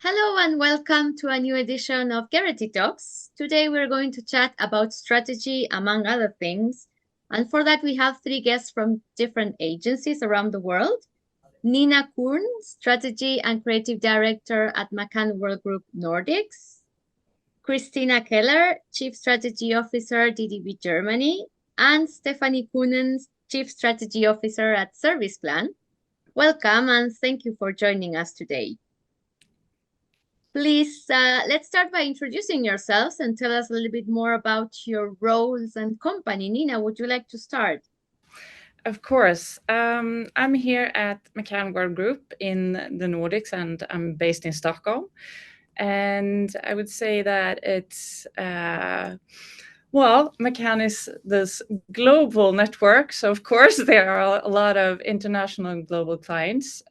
Hello and welcome to a new edition of Gerety Talks. Today we're going to chat about strategy, among other things. And for that, we have three guests from different agencies around the world. Nina Kurn, Strategy and Creative Director at McCann Worldgroup Nordics. Christina Keller, Chief Strategy Officer, DDB Germany. And Stefanie Kuhnhen, Chief Strategy Officer at Serviceplan. Welcome and thank you for joining us today. Please, let's start by introducing yourselves and tell us a little bit more about your roles and company. Nina, would you like to start? Of course. I'm here at McCann Worldgroup in the Nordics, and I'm based in Stockholm. And I would say that it's, McCann is this global network. So, of course, there are a lot of international and global clients,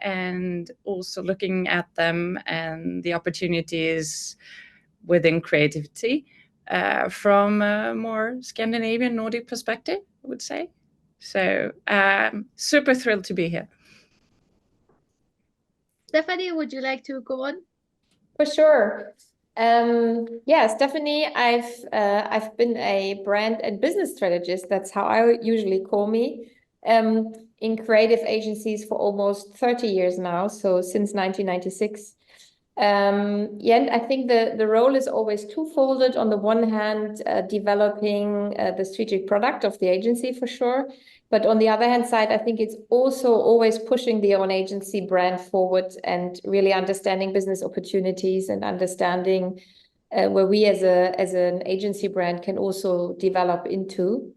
and also looking at them and the opportunities within creativity from a more Scandinavian Nordic perspective, I would say. So super thrilled to be here. Stefanie, would you like to go on? For sure. Stefanie, I've been a brand and business strategist. That's how I usually call me. In creative agencies for almost 30 years now, so since 1996. And I think the role is always twofolded. On the one hand, developing the strategic product of the agency for sure. But on the other hand side, I think it's also always pushing the own agency brand forward and really understanding business opportunities and understanding where we as an agency brand can also develop into.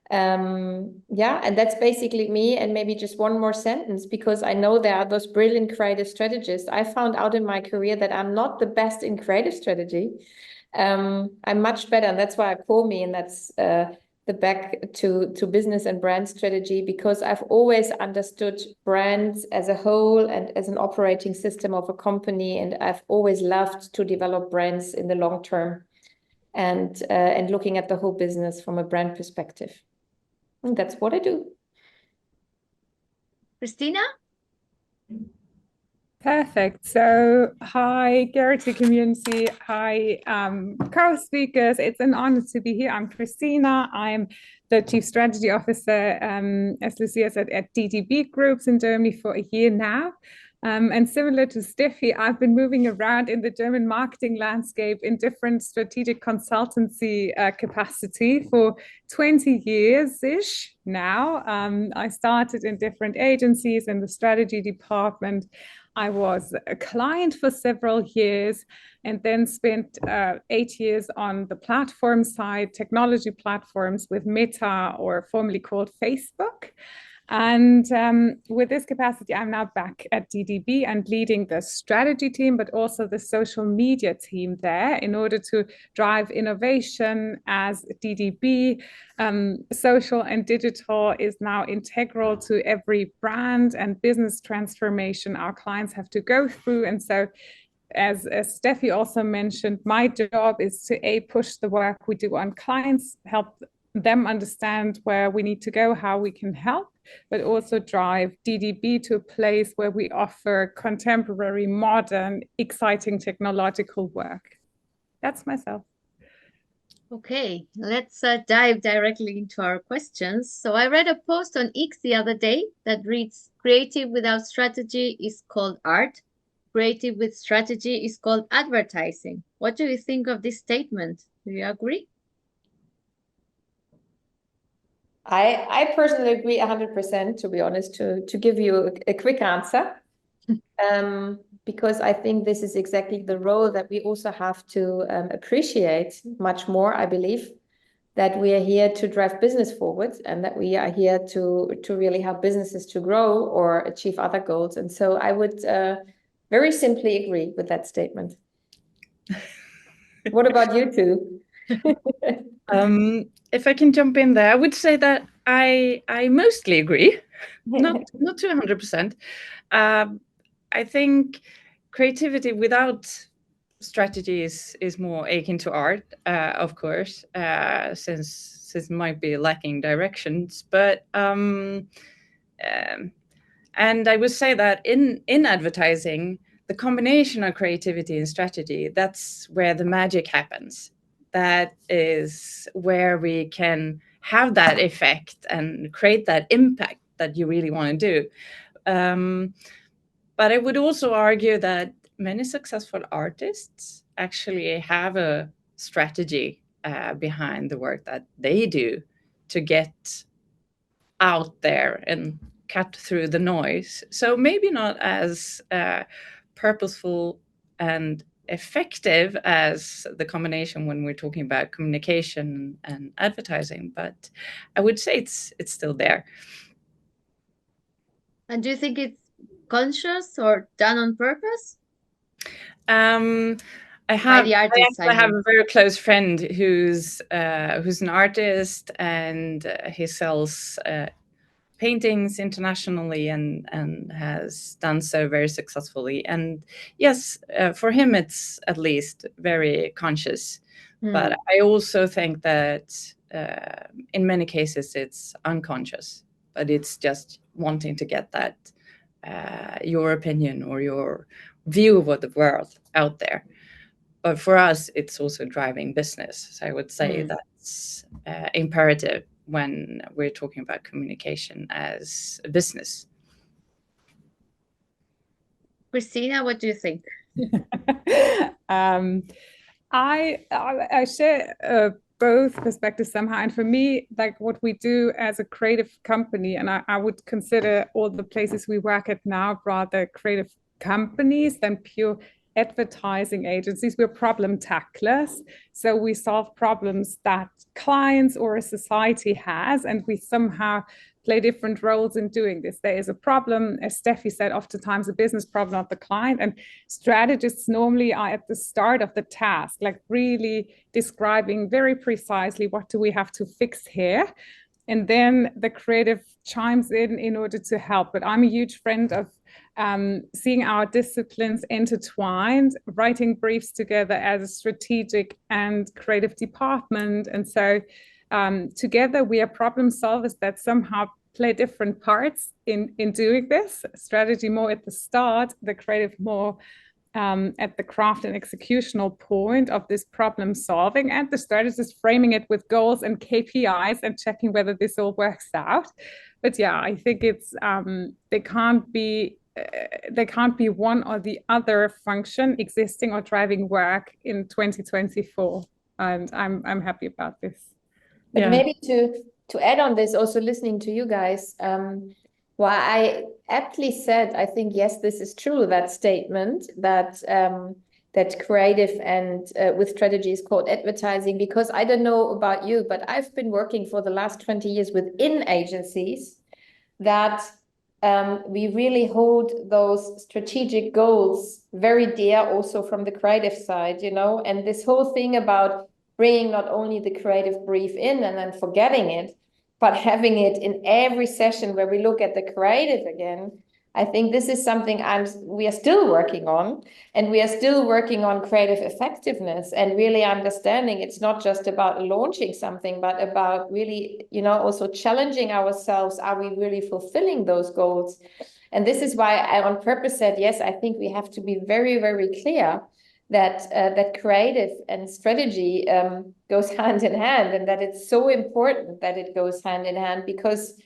And that's basically me. And maybe just one more sentence, because I know there are those brilliant creative strategists. I found out in my career that I'm not the best in creative strategy. I'm much better, and that's why I call me, and that's the back to business and brand strategy, because I've always understood brands as a whole and as an operating system of a company, and I've always loved to develop brands in the long term and looking at the whole business from a brand perspective. And that's what I do. Christina? Perfect. So, hi, Gerety community. Hi, co-speakers. It's an honor to be here. I'm Christina. I'm the Chief Strategy Officer, as Lucia said, at DDB Groups in Germany for a year now. And similar to Steffi, I've been moving around in the German marketing landscape in different strategic consultancy capacity for 20 years-ish now. I started in different agencies in the strategy department. I was a client for several years and then spent 8 years on the platform side, technology platforms with Meta, or formerly called Facebook. And with this capacity, I'm now back at DDB and leading the strategy team, but also the social media team there in order to drive innovation as DDB. Social and digital is now integral to every brand and business transformation our clients have to go through. And so, as Steffi also mentioned, my job is to push the work we do on clients, help them understand where we need to go, how we can help, but also drive DDB to a place where we offer contemporary, modern, exciting technological work. That's myself. Okay, let's dive directly into our questions. So I read a post on X the other day that reads, "Creative without strategy is called art. Creative with strategy is called advertising." What do you think of this statement? Do you agree? I personally agree 100%, to be honest, to give you a quick answer. Because I think this is exactly the role that we also have to appreciate much more, I believe, that we are here to drive business forward and that we are here to really help businesses to grow or achieve other goals. And so I would very simply agree with that statement. What about you two? If I can jump in there, I would say that I mostly agree, not to 100%. I think creativity without strategy is more akin to art, of course, since it might be lacking directions. But and I would say that in advertising, the combination of creativity and strategy, that's where the magic happens. That is where we can have that effect and create that impact that you really want to do. But I would also argue that many successful artists actually have a strategy behind the work that they do to get out there and cut through the noise. So maybe not as purposeful and effective as the combination when we're talking about communication and advertising, but I would say it's still there. And do you think it's conscious or done on purpose? I have a very close friend who's an artist, and he sells paintings internationally and has done so very successfully. And yes, for him it's at least very conscious. But I also think that in many cases it's unconscious, but it's just wanting to get that your opinion or your view of the world out there. But for us, it's also driving business. So I would say that's imperative when we're talking about communication as a business. Christina, what do you think? I share both perspectives somehow. And for me, like what we do as a creative company, and I would consider all the places we work at now rather creative companies than pure advertising agencies. We're problem tacklers. So we solve problems that clients or a society has, and we somehow play different roles in doing this. There is a problem, as Steffi said, oftentimes a business problem of the client, and strategists normally are at the start of the task, like really describing very precisely what do we have to fix here. And then the creative chimes in order to help. But I'm a huge friend of seeing our disciplines intertwined, writing briefs together as a strategic and creative department. And so together we are problem solvers that somehow play different parts in doing this. Strategy more at the start, the creative more at the craft and executional point of this problem solving, and the strategist framing it with goals and KPIs and checking whether this all works out. But yeah, I think it's there can't be one or the other function existing or driving work in 2024, and I'm happy about this. But maybe to add on this, also listening to you guys, well, I aptly said, I think, yes, this is true, that statement that that creative and with strategy is called advertising, because I don't know about you, but I've been working for the last 20 years within agencies that we really hold those strategic goals very dear also from the creative side, you know, and this whole thing about bringing not only the creative brief in and then forgetting it, but having it in every session where we look at the creative again. I think this is something we are still working on, and we are still working on creative effectiveness and really understanding it's not just about launching something, but about really, you know, also challenging ourselves. Are we really fulfilling those goals? And this is why I on purpose said, yes, I think we have to be very, very clear that that creative and strategy goes hand in hand, and that it's so important that it goes hand in hand, because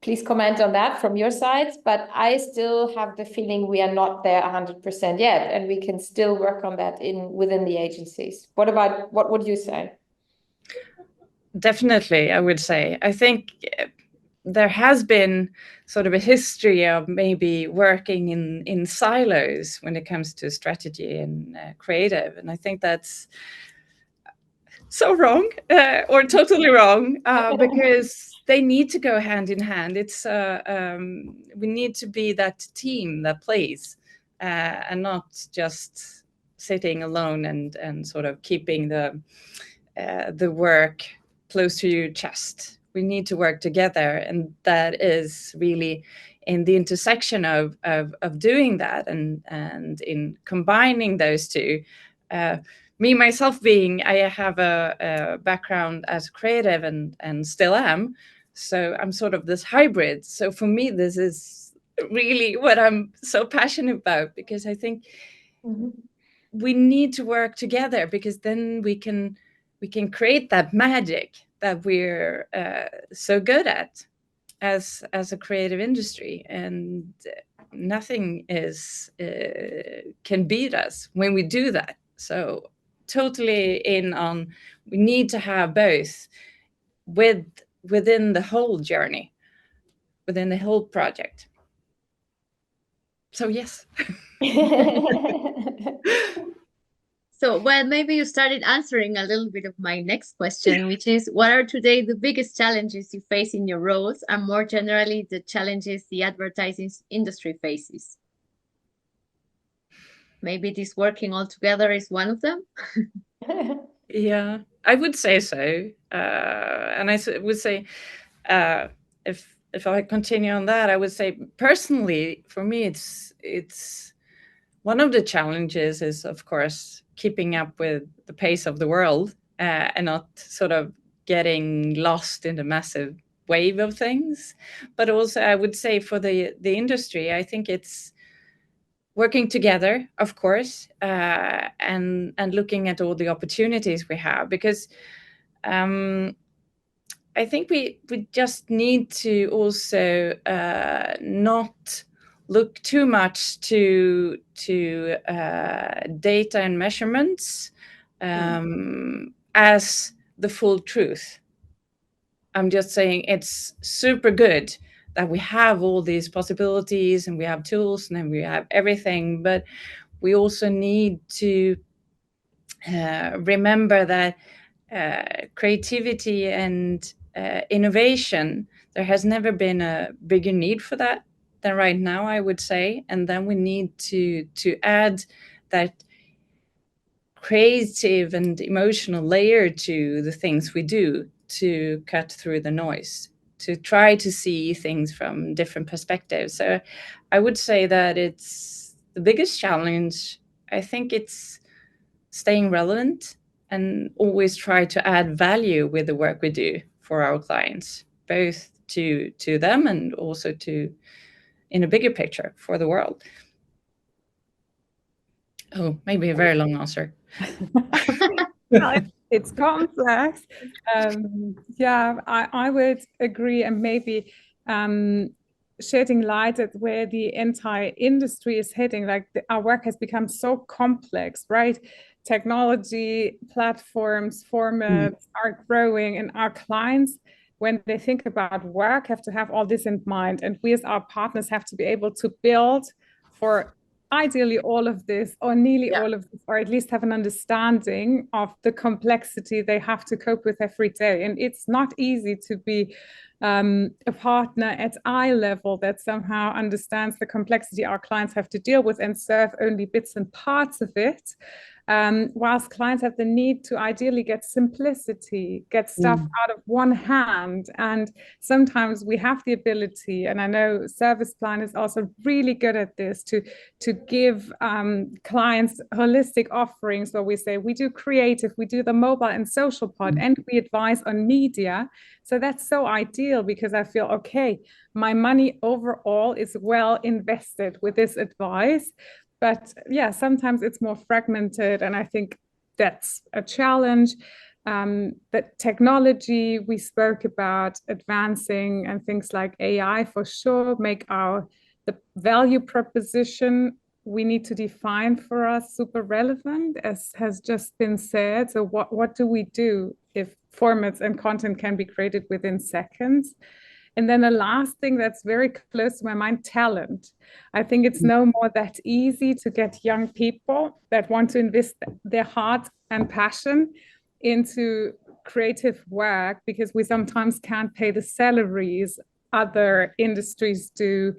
please comment on that from your sides, but I still have the feeling we are not there 100% yet, and we can still work on that within the agencies. What would you say? Definitely, I would say. I think there has been sort of a history of maybe working in silos when it comes to strategy and creative. And I think that's so wrong or totally wrong because they need to go hand in hand. It's we need to be that team that plays and not just sitting alone and sort of keeping the work close to your chest. We need to work together, and that is really in the intersection of doing that and in combining those two. Me myself I have a background as creative and still am, so I'm sort of this hybrid. So for me, this is really what I'm so passionate about, because I think we need to work together, because then we can create that magic that we're so good at as a creative industry, and nothing is can beat us when we do that. So totally in on, we need to have both within the whole journey, within the whole project. So yes. So, well, maybe you started answering a little bit of my next question, which is, what are today the biggest challenges you face in your roles, and more generally, the challenges the advertising industry faces? Maybe this working all together is one of them? Yeah, I would say so. And I would say, if I continue on that, I would say personally, for me, it's one of the challenges is, of course, keeping up with the pace of the world, and not sort of getting lost in the massive wave of things. But also, I would say for the industry, I think it's working together, of course, and looking at all the opportunities we have, because I think we just need to also not look too much to data and measurements as the full truth. I'm just saying it's super good that we have all these possibilities and we have tools and then we have everything, but we also need to remember that creativity and innovation, there has never been a bigger need for that than right now, I would say. And then we need to add that creative and emotional layer to the things we do, to cut through the noise, to try to see things from different perspectives. So I would say that it's the biggest challenge. I think it's staying relevant and always try to add value with the work we do for our clients, both to them and also to, in a bigger picture, for the world. Oh, maybe a very long answer. It's complex. Yeah, I would agree, and maybe shedding light at where the entire industry is heading. Like our work has become so complex, right? Technology, platforms, formats are growing, and our clients, when they think about work, have to have all this in mind. And we as our partners have to be able to build for ideally all of this, or nearly all of this, or at least have an understanding of the complexity they have to cope with every day. And it's not easy to be a partner at eye level that somehow understands the complexity our clients have to deal with and serve only bits and parts of it. Whilst clients have the need to ideally get simplicity, get stuff out of one hand. And sometimes we have the ability, and I know Serviceplan is also really good at this, to give clients holistic offerings where we say we do creative, we do the mobile and social part, and we advise on media. So that's so ideal, because I feel, okay, my money overall is well invested with this advice. But yeah, sometimes it's more fragmented, and I think that's a challenge. That technology we spoke about advancing, and things like AI for sure make the value proposition we need to define for us super relevant, as has just been said. So what do we do if formats and content can be created within seconds? And then the last thing that's very close to my mind, talent. I think it's no more that easy to get young people that want to invest their heart and passion into creative work, because we sometimes can't pay the salaries other industries do.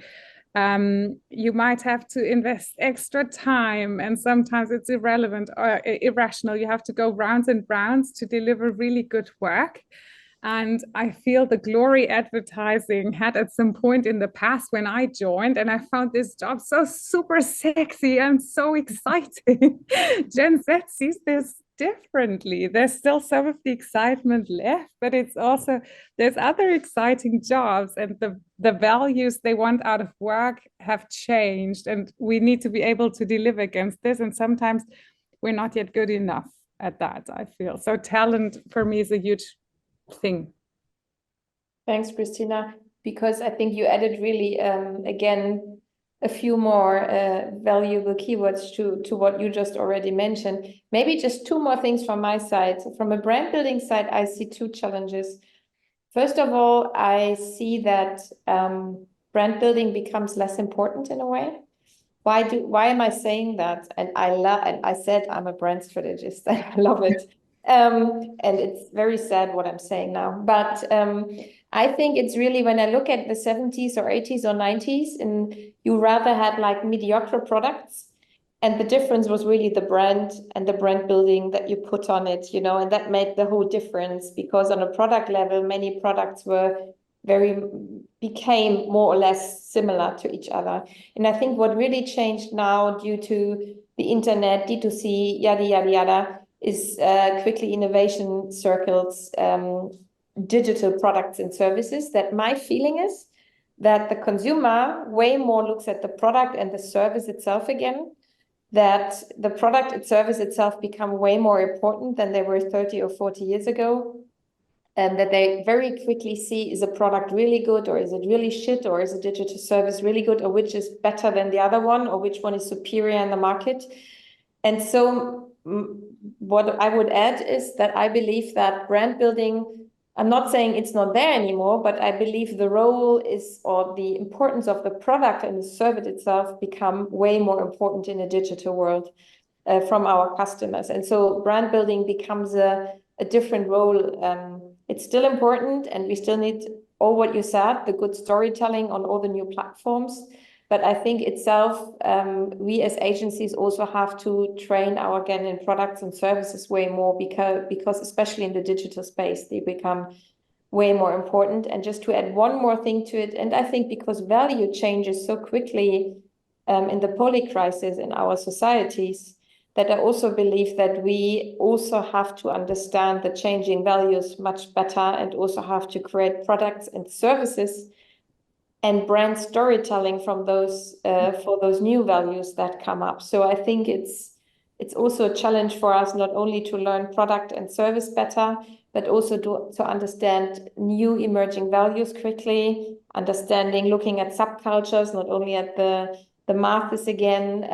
You might have to invest extra time, and sometimes it's irrelevant or irrational. You have to go rounds and rounds to deliver really good work. And I feel the glory advertising had at some point in the past when I joined, and I found this job so super sexy and so exciting. Gen Z sees this differently. There's still some of the excitement left, but it's also, there's other exciting jobs, and the values they want out of work have changed, and we need to be able to deliver against this. And sometimes we're not yet good enough at that, I feel. So talent for me is a huge thing. Thanks, Christina, because I think you added really, again, a few more valuable keywords to what you just already mentioned. Maybe just two more things from my side. From a brand building side, I see two challenges. First of all, I see that brand building becomes less important in a way. Why am I saying that? And I said I'm a brand strategist. I love it. And it's very sad what I'm saying now. But I think it's really, when I look at the 70s or 80s or 90s, and you rather had like mediocre products, and the difference was really the brand and the brand building that you put on it, you know, and that made the whole difference, because on a product level, many products became more or less similar to each other. And I think what really changed now due to the internet, D2C, yada, yada, yada, is quickly innovation circles, digital products and services, that my feeling is that the consumer way more looks at the product and the service itself again, that the product and service itself become way more important than they were 30 or 40 years ago, and that they very quickly see, is a product really good, or is it really shit, or is a digital service really good, or which is better than the other one, or which one is superior in the market. And so what I would add is that I believe that brand building, I'm not saying it's not there anymore, but I believe the role is, or the importance of the product and the service itself become way more important in a digital world from our customers. And so brand building becomes a different role. It's still important, and we still need all what you said, the good storytelling on all the new platforms. But I think itself, we as agencies also have to train our, again, in products and services way more, because especially in the digital space, they become way more important. And just to add one more thing to it, and I think because value changes so quickly in the poly crisis in our societies, that I also believe that we also have to understand the changing values much better, and also have to create products and services and brand storytelling from those for those new values that come up. So I think it's also a challenge for us, not only to learn product and service better, but also to understand new emerging values quickly, looking at subcultures, not only at the masses again,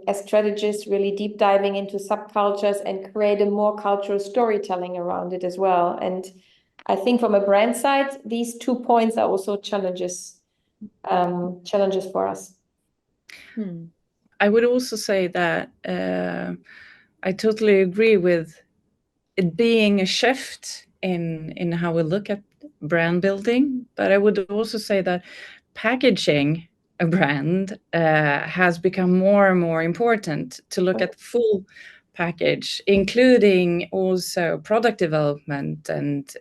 as strategists, really deep diving into subcultures and create a more cultural storytelling around it as well. And I think from a brand side, these 2 points are also challenges for us. I would also say that I totally agree with it being a shift in how we look at brand building, but I would also say that packaging a brand has become more and more important, to look at the full package, including also product development and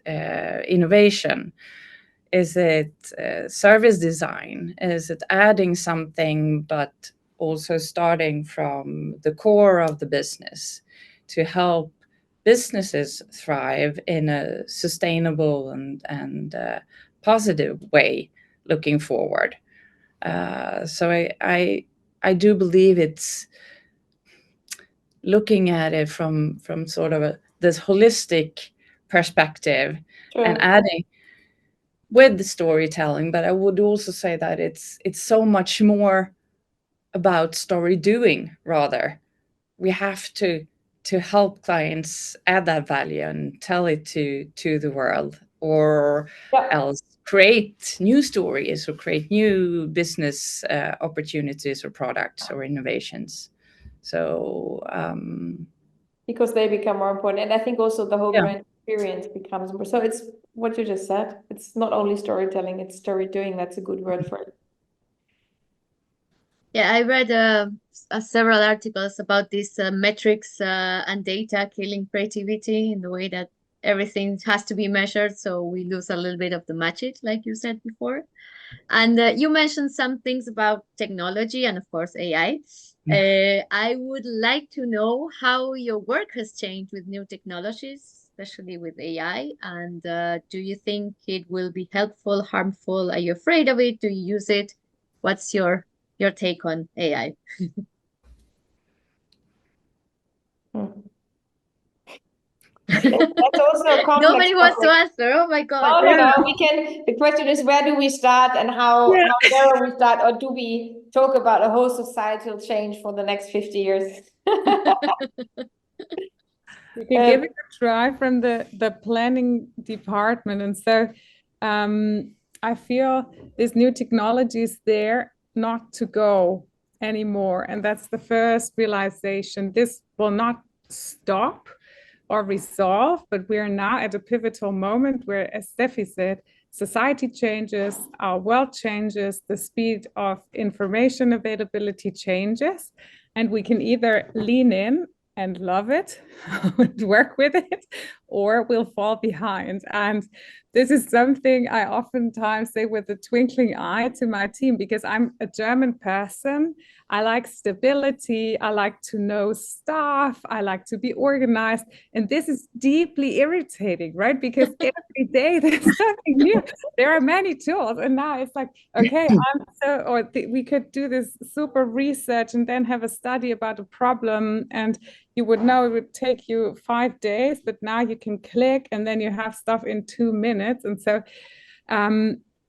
innovation. Is it service design? Is it adding something, but also starting from the core of the business to help businesses thrive in a sustainable and positive way looking forward? So I do believe it's looking at it from sort of this holistic perspective. Sure. And adding with the storytelling, but I would also say that it's so much more about story doing. Rather, we have to help clients add that value and tell it to the world, or else create new stories or create new business opportunities or products or innovations. So because they become more important, and I think also the whole brand experience becomes more. So it's what you just said. It's not only storytelling; it's story doing. That's a good word for it. Yeah, I read several articles about these metrics and data killing creativity, in the way that everything has to be measured, so we lose a little bit of the magic, like you said before. And you mentioned some things about technology and, of course, AI. I would like to know how your work has changed with new technologies, especially with AI. And do you think it will be helpful, harmful? Are you afraid of it? Do you use it? What's your take on AI? That's also a complex Nobody wants to topic. answer. Oh my God. No. We can. The question is, where do we start and how narrow we start, or do we talk about a whole societal change for the next 50 years? You can give it a try from the planning department. And so I feel this new technology is there not to go anymore. And that's the first realization. This will not stop or resolve, but we are now at a pivotal moment where, as Steffi said, society changes, our world changes, the speed of information availability changes, and we can either lean in and love it and work with it, or we'll fall behind. And this is something I oftentimes say with a twinkling eye to my team, because I'm a German person. I like stability. I like to know stuff. I like to be organized. And this is deeply irritating, right? Because every day there's something new. There are many tools. And now it's like, okay, we could do this super research and then have a study about a problem. And you would know it would take you 5 days, but now you can click and then you have stuff in 2 minutes. And so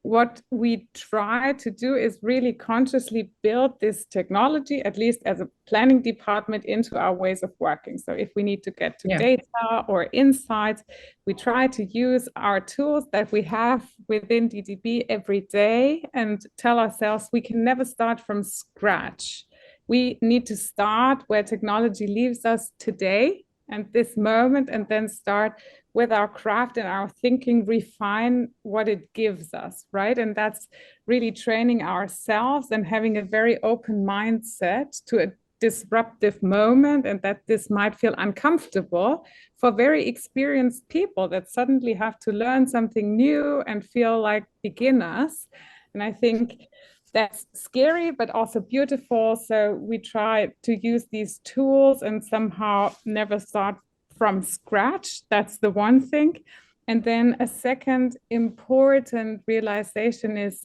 what we try to do is really consciously build this technology, at least as a planning department, into our ways of working. So if we need to get to data or insights, we try to use our tools that we have within DDB every day and tell ourselves we can never start from scratch. We need to start where technology leaves us today and this moment, and then start with our craft and our thinking, refine what it gives us, right? And that's really training ourselves and having a very open mindset to a disruptive moment, and that this might feel uncomfortable for very experienced people that suddenly have to learn something new and feel like beginners. And I think that's scary, but also beautiful. So we try to use these tools and somehow never start from scratch. That's the one thing. And then a second important realization is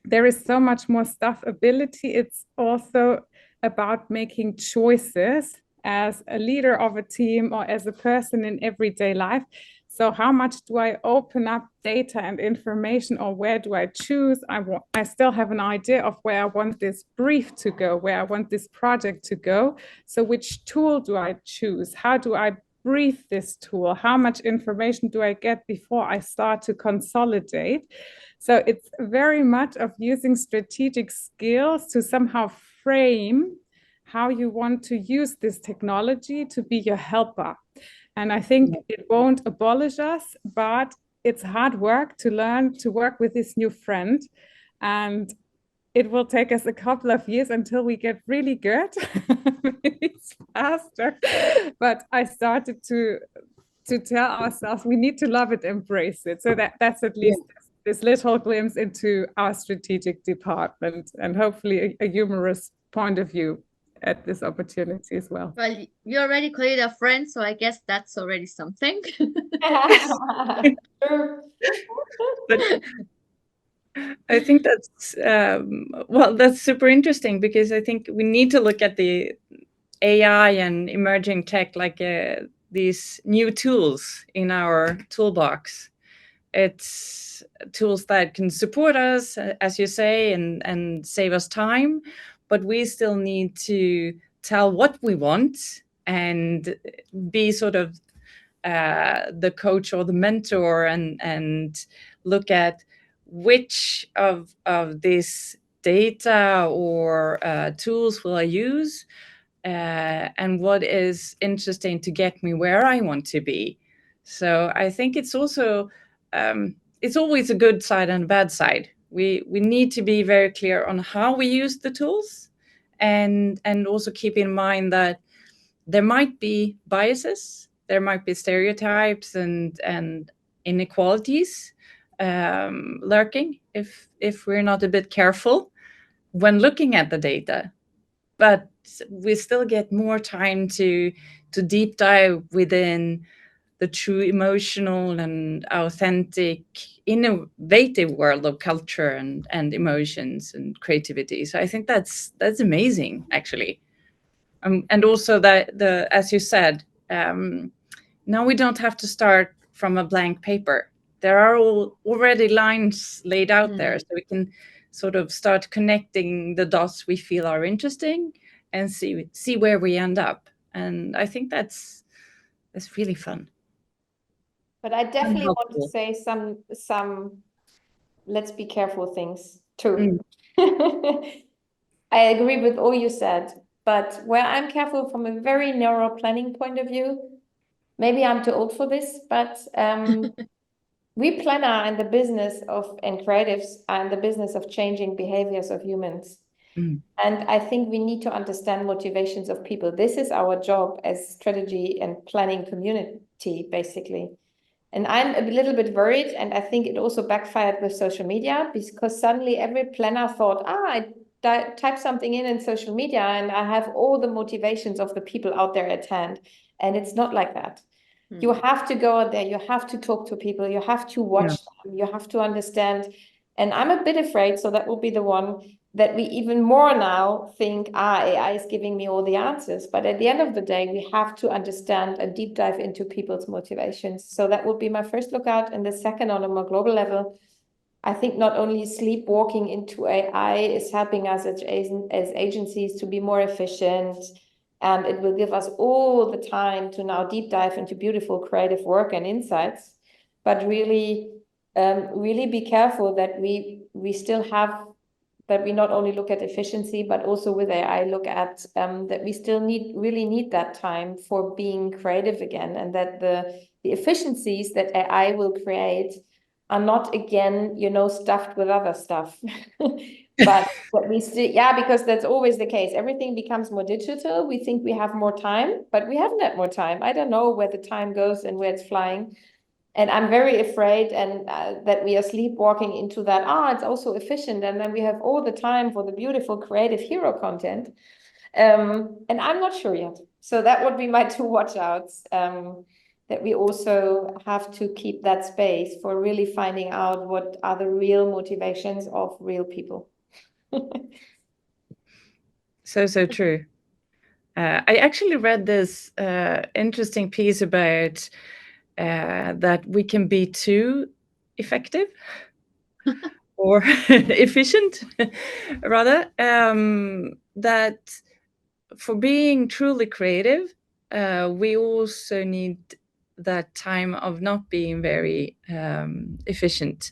there is so much more stuff ability. It's also about making choices as a leader of a team or as a person in everyday life. So how much do I open up data and information, or where do I choose? I still have an idea of where I want this brief to go, where I want this project to go. So which tool do I choose? How do I brief this tool? How much information do I get before I start to consolidate? So it's very much of using strategic skills to somehow frame how you want to use this technology to be your helper. And I think it won't abolish us, but it's hard work to learn to work with this new friend. And it will take us a couple of years until we get really good. It's faster. But I started to tell ourselves we need to love it, embrace it. So that's at least this little glimpse into our strategic department, and hopefully a humorous point of view at this opportunity as well. Well, you already called it a friend, so I guess that's already something. But I think that's that's super interesting, because I think we need to look at the AI and emerging tech like these new tools in our toolbox. It's tools that can support us, as you say, and save us time, but we still need to tell what we want and be sort of the coach or the mentor, and look at which of this data or tools will I use, and what is interesting to get me where I want to be. So I think it's also it's always a good side and a bad side. We need to be very clear on how we use the tools, and also keep in mind that there might be biases, there might be stereotypes and inequalities, lurking if we're not a bit careful when looking at the data. But we still get more time to deep dive within the true emotional and authentic, innovative world of culture and emotions and creativity. So I think that's amazing, actually. And also that as you said, now we don't have to start from a blank paper. There are already lines laid out there, so we can sort of start connecting the dots we feel are interesting and see where we end up. And I think that's really fun. But I definitely want to Helpful. say some let's be careful things too. I agree with all you said, but where I'm careful from a very narrow planning point of view, maybe I'm too old for this, but we planner and the business of, and creatives are in the business of changing behaviors of humans. And I think we need to understand motivations of people. This is our job as strategy and planning community, basically. And I'm a little bit worried, and I think it also backfired with social media, because suddenly every planner thought, I type something in social media and I have all the motivations of the people out there at hand. And it's not like that. You have to go out there, you have to talk to people, you have to watch them, you have to understand. And I'm a bit afraid, so that will be the one that we even more now think, AI is giving me all the answers. But at the end of the day, we have to understand and deep dive into people's motivations. So that would be my first lookout. And the second, on a more global level, I think not only sleepwalking into AI is helping us as agencies to be more efficient, and it will give us all the time to now deep dive into beautiful creative work and insights, but really be careful that we still have, that we not only look at efficiency, but also with AI look at that we still really need that time for being creative again, and that the efficiencies that AI will create are not again, stuffed with other stuff. But we still, because that's always the case. Everything becomes more digital. We think we have more time, but we haven't had more time. I don't know where the time goes and where it's flying. And I'm very afraid that we are sleepwalking into that. It's also efficient. And then we have all the time for the beautiful creative hero content. And I'm not sure yet. So that would be my two watch outs. That we also have to keep that space for really finding out what are the real motivations of real people. So true. I actually read this interesting piece about that we can be too effective or efficient, rather. That for being truly creative, we also need that time of not being very efficient.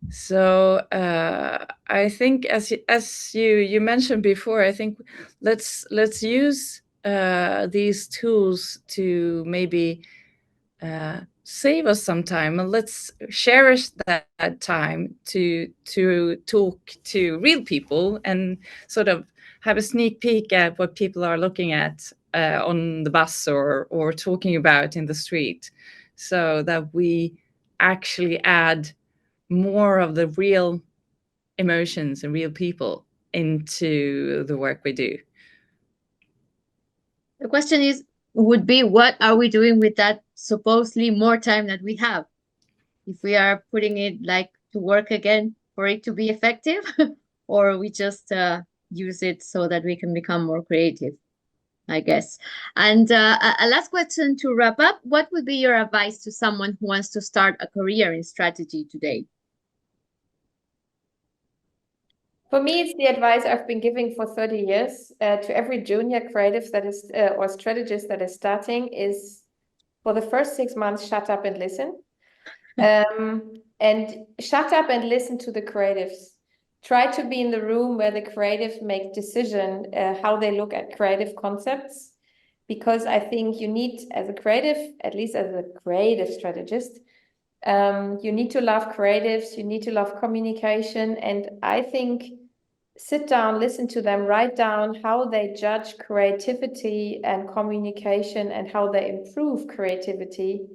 So I think, as you mentioned before, I think let's use these tools to maybe save us some time, and let's cherish that time to talk to real people and sort of have a sneak peek at what people are looking at on the bus or talking about in the street, so that we actually add more of the real emotions and real people into the work we do. The question would be, what are we doing with that supposedly more time that we have? If we are putting it like to work again for it to be effective, or we just use it so that we can become more creative, I guess. And a last question to wrap up: what would be your advice to someone who wants to start a career in strategy today? For me, it's the advice I've been giving for 30 years to every junior creative that is or strategist that is starting, is for the first 6 months, shut up and listen. And shut up and listen to the creatives. Try to be in the room where the creatives make decision how they look at creative concepts, because I think you need, as a creative, at least as a creative strategist, you need to love creatives, you need to love communication. And I think sit down, listen to them, write down how they judge creativity and communication and how they improve creativity.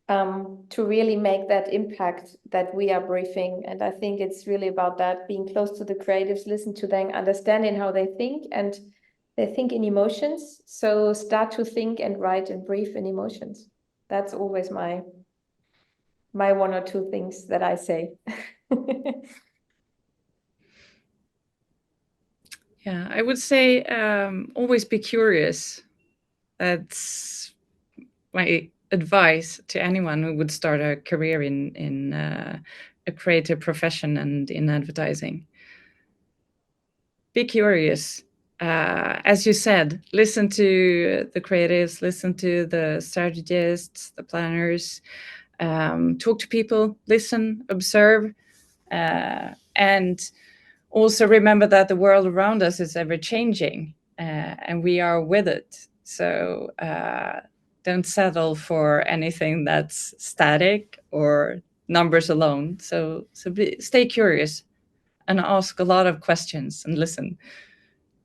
to really make that impact that we are briefing. And I think it's really about that, being close to the creatives, listen to them, understanding how they think, and they think in emotions. So start to think and write and brief in emotions. That's always my one or two things that I say. Yeah, I would say always be curious. That's my advice to anyone who would start a career in a creative profession and in advertising. Be curious. As you said, listen to the creatives, listen to the strategists, the planners, talk to people, listen, observe, and also remember that the world around us is ever changing, and we are with it. So don't settle for anything that's static or numbers alone. So stay curious and ask a lot of questions and listen.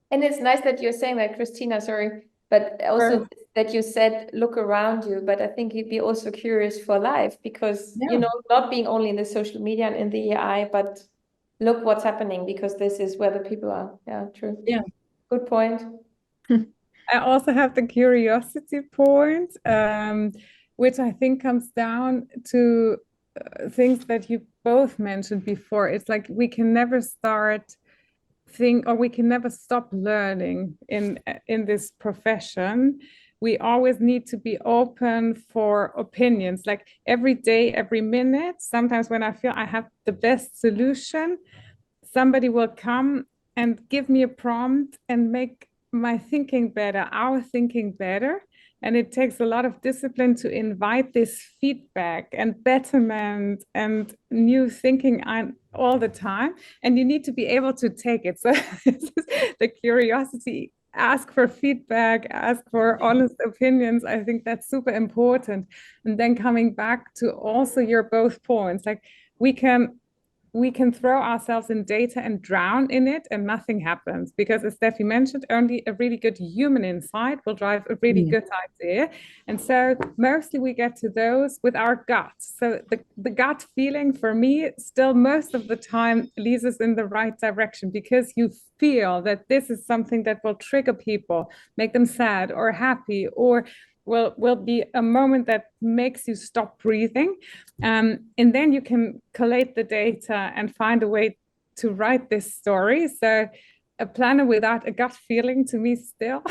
And it's nice that you're saying that, Christina, sorry, but also that you said, look around you. But I think you'd be also curious for life, because, you know, not being only in the social media and in the AI, but look what's happening, because this is where the people are. Yeah, true. Yeah. Good point. I also have the curiosity point, which I think comes down to things that you both mentioned before. It's like we can never we can never stop learning in this profession. We always need to be open for opinions, like every day, every minute. Sometimes when I feel I have the best solution, somebody will come and give me a prompt and make my thinking better, our thinking better. And it takes a lot of discipline to invite this feedback and betterment and new thinking all the time. And you need to be able to take it. So the curiosity, ask for feedback, ask for honest opinions. I think that's super important. And then coming back to also your both points, like we can throw ourselves in data and drown in it and nothing happens, because as Steffi mentioned, only a really good human insight will drive a really good idea. And so mostly we get to those with our guts. So the gut feeling for me still most of the time leads us in the right direction, because you feel that this is something that will trigger people, make them sad or happy, or will be a moment that makes you stop breathing. And then you can collate the data and find a way to write this story. So a planner without a gut feeling, to me, still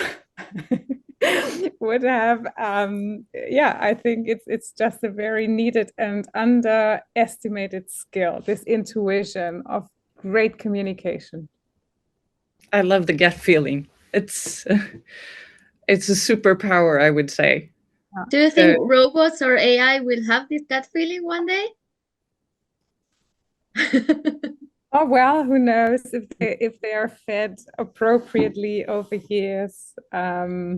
would have, I think it's just a very needed and underestimated skill, this intuition of great communication. I love the gut feeling. It's a superpower, I would say. Do you think robots or AI will have this gut feeling one day? Oh, well, who knows if they are fed appropriately over years. I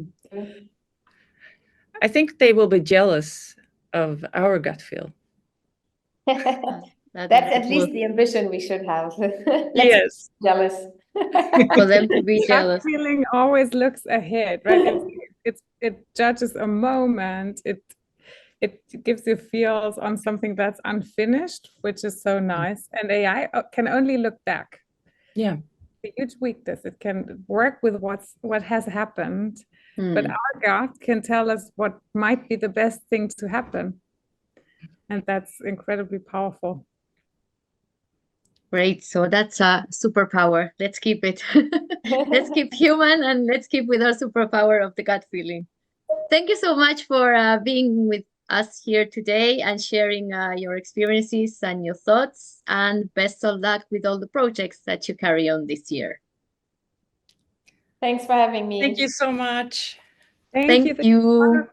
think they will be jealous of our gut feel. That's at least the ambition we should have. Yes. Jealous. For them to be jealous. Gut feeling always looks ahead, right? It judges a moment. It gives you feels on something that's unfinished, which is so nice. And AI can only look back. Yeah. A huge weakness. It can work with what has happened, but our gut can tell us what might be the best thing to happen. And that's incredibly powerful. Great. So that's a superpower. Let's keep it. Let's keep human, and let's keep with our superpower of the gut feeling. Thank you so much for being with us here today and sharing your experiences and your thoughts, and best of luck with all the projects that you carry on this year. Thanks for having me. Thank you so much. Thank you.